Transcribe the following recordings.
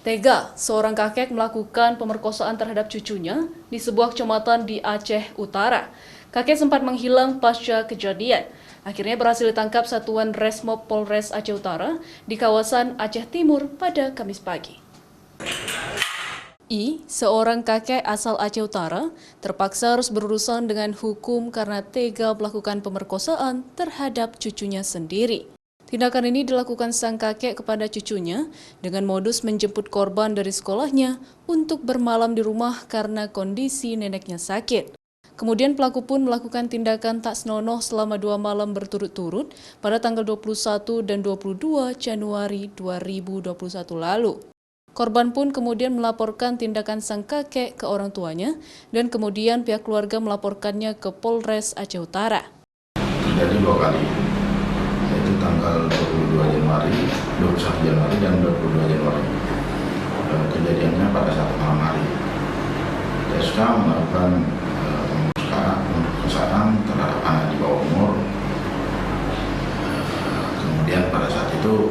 Tega, seorang kakek melakukan pemerkosaan terhadap cucunya di sebuah kecamatan di Aceh Utara. Kakek sempat menghilang pasca kejadian. Akhirnya berhasil ditangkap Satuan Resmob Polres Aceh Utara di kawasan Aceh Timur pada Kamis pagi. Seorang kakek asal Aceh Utara, terpaksa harus berurusan dengan hukum karena tega melakukan pemerkosaan terhadap cucunya sendiri. Tindakan ini dilakukan sang kakek kepada cucunya dengan modus menjemput korban dari sekolahnya untuk bermalam di rumah karena kondisi neneknya sakit. Kemudian pelaku pun melakukan tindakan tak senonoh selama 2 malam berturut-turut pada tanggal 21 dan 22 Januari 2021 lalu. Korban pun kemudian melaporkan tindakan sang kakek ke orang tuanya dan kemudian pihak keluarga melaporkannya ke Polres Aceh Utara. Terjadi 2 kali, yaitu tanggal 22 Januari, 21 Januari, dan 22 Januari. Kejadiannya pada saat malam hari. Dia sudah melakukan pemerkosaan terhadap anak di bawah umur. Kemudian pada saat itu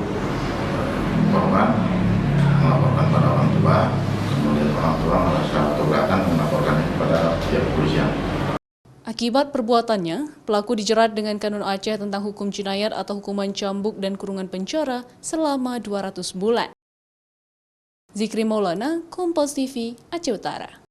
korban melaporkan pada orang tua, kemudian orang tua merasa keberatan melaporkannya kepada pihak kepolisian. Akibat perbuatannya, pelaku dijerat dengan Kanun Aceh tentang hukum jinayat atau hukuman cambuk dan kurungan penjara selama 200 bulan. Zikri Maulana, Kompas TV, Aceh Utara.